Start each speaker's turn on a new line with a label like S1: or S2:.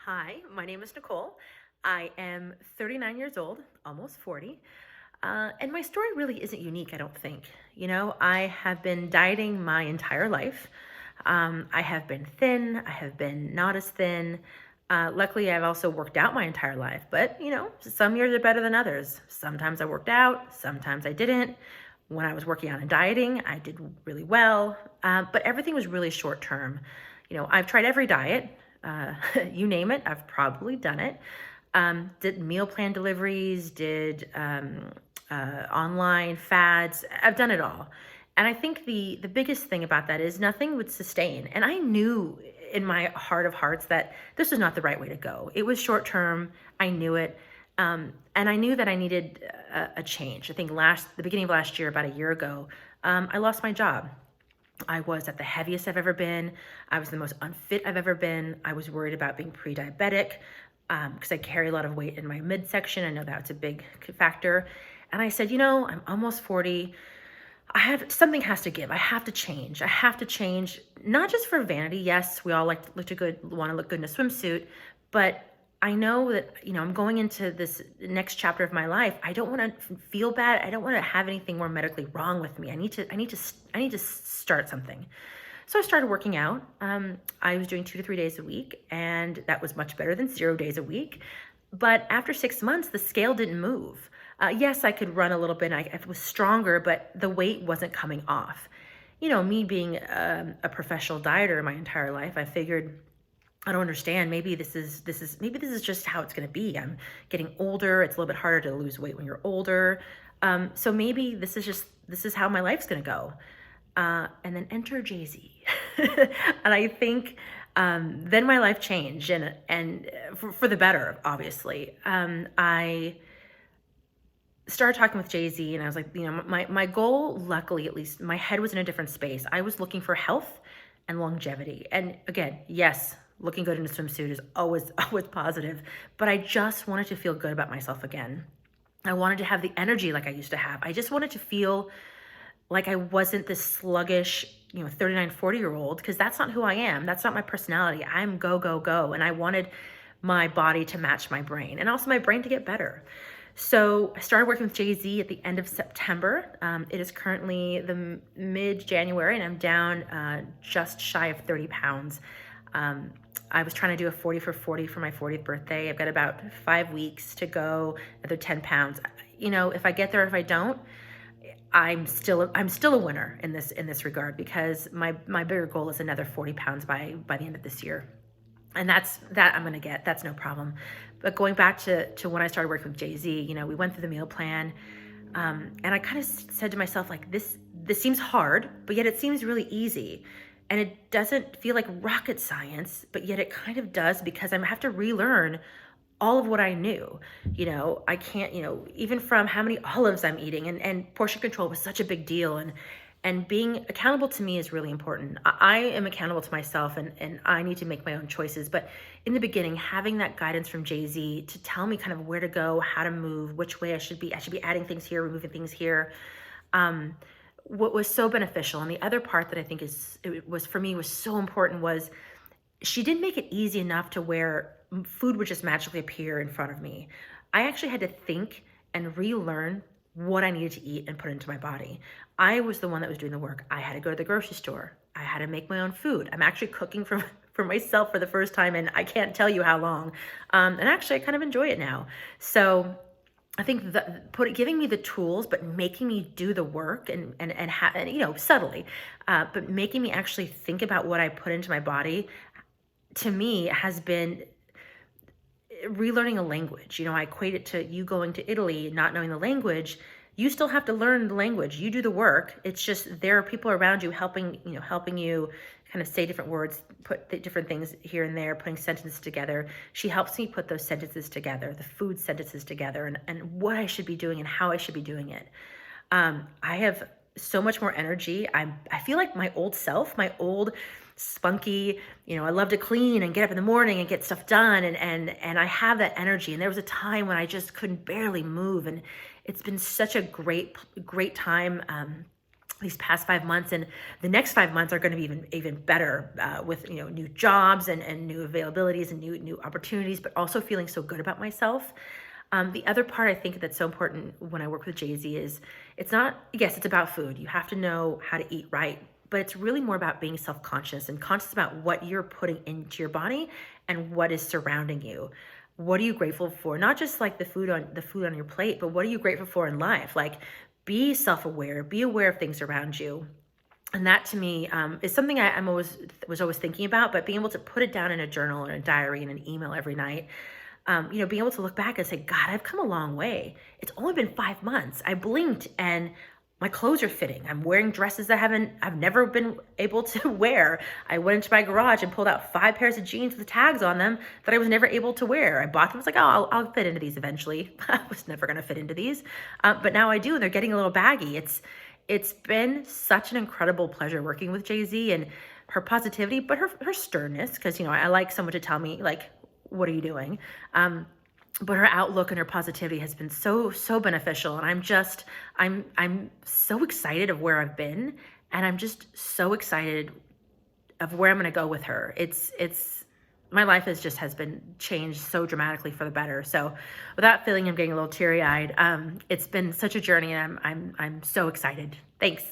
S1: Hi, my name is Nicole. I am 39 years old, almost 40. And my story really isn't unique, I don't think. I have been dieting my entire life. I have been thin, I have been not as thin. Luckily, I've also worked out my entire life, but some years are better than others. Sometimes I worked out, sometimes I didn't. When I was working out and dieting, I did really well, but everything was really short term. I've tried every diet, you name it, I've probably done it. Did meal plan deliveries, did online fads. I've done it all. And I think the biggest thing about that is nothing would sustain. And I knew in my heart of hearts that this was not the right way to go. It was short term. I knew it. And I knew that I needed a change. I think the beginning of last year, about a year ago, I lost my job. I was at the heaviest I've ever been. I was the most unfit I've ever been. I was worried about being pre-diabetic because I carry a lot of weight in my midsection. I know that's a big factor. And I said, I'm almost 40. Something has to give. I have to change. I have to change, not just for vanity. Yes, we all want to look good in a swimsuit, but I know that, I'm going into this next chapter of my life. I don't want to feel bad. I don't want to have anything more medically wrong with me. I need to start something. So I started working out. I was doing 2 to 3 days a week, and that was much better than 0 days a week. But after 6 months, the scale didn't move. Yes, I could run a little bit. I was stronger, but the weight wasn't coming off. Me being a professional dieter my entire life, I figured, I don't understand. Maybe this is just how it's going to be. I'm getting older. It's a little bit harder to lose weight when you're older. So maybe this is how my life's going to go. And then enter JayZ. And I think then my life changed, and for the better, obviously. I started talking with JayZ, and I was like, my goal, luckily, at least my head was in a different space. I was looking for health and longevity. And again, yes, looking good in a swimsuit is always positive, but I just wanted to feel good about myself again. I wanted to have the energy like I used to have. I just wanted to feel like I wasn't this sluggish, 39, 40-year-old, because that's not who I am. That's not my personality. I'm go, go, go. And I wanted my body to match my brain, and also my brain to get better. So I started working with JayZ at the end of September. It is currently the mid-January, and I'm down just shy of 30 pounds. I was trying to do a 40 for 40 for my 40th birthday. I've got about 5 weeks to go, another 10 pounds. If I get there, if I don't, I'm still a winner in this regard, because my bigger goal is another 40 pounds by the end of this year. And that I'm going to get. That's no problem. But going back to when I started working with JayZ, we went through the meal plan. And I kind of said to myself, like, this seems hard, but yet it seems really easy. And it doesn't feel like rocket science, but yet it kind of does, because I have to relearn all of what I knew. I can't, even from how many olives I'm eating, and portion control was such a big deal. And being accountable to me is really important. I am accountable to myself, and I need to make my own choices. But in the beginning, having that guidance from JayZ to tell me kind of where to go, how to move, which way I should be adding things here, removing things here, what was so beneficial. And the other part that I think was so important was she didn't make it easy enough to where food would just magically appear in front of me. I actually had to think and relearn what I needed to eat and put into my body. I was the one that was doing the work. I had to go to the grocery store. I had to make my own food. I'm actually cooking for myself for the first time, and I can't tell you how long. And actually, I kind of enjoy it now. So I think giving me the tools, but making me do the work and subtly, but making me actually think about what I put into my body, to me, has been relearning a language. I equate it to you going to Italy, not knowing the language. You still have to learn the language. You do the work. It's just there are people around you helping you kind of say different words, put different things here and there, putting sentences together. She helps me put those sentences together, the food sentences together, and what I should be doing and how I should be doing it. I have so much more energy. I feel like my old self, my old spunky, I love to clean and get up in the morning and get stuff done. And I have that energy. And there was a time when I just couldn't barely move. And it's been such a great time these past 5 months, and the next 5 months are going to be even better, with new jobs and new availabilities and new opportunities, but also feeling so good about myself. The other part I think that's so important when I work with JayZ is it's not, yes, it's about food. You have to know how to eat right, but it's really more about being self-conscious and conscious about what you're putting into your body and what is surrounding you. What are you grateful for? Not just like the food on your plate, but what are you grateful for in life? Like, be self-aware, be aware of things around you. And that to me, is something I'm was always thinking about, but being able to put it down in a journal or a diary and an email every night, being able to look back and say, God, I've come a long way. It's only been 5 months. I blinked and my clothes are fitting. I'm wearing dresses that I've never been able to wear. I went into my garage and pulled out 5 pairs of jeans with tags on them that I was never able to wear. I bought them. I was like, oh, I'll fit into these eventually. I was never going to fit into these. But now I do, and they're getting a little baggy. It's been such an incredible pleasure working with JayZ and her positivity, but her sternness, because, I like someone to tell me, like, what are you doing? But her outlook and her positivity has been so beneficial, and I'm so excited of where I've been, and I'm just so excited of where I'm going to go with her. It's my life has been changed so dramatically for the better. So without feeling I'm getting a little teary-eyed, it's been such a journey, and I'm so excited. Thanks.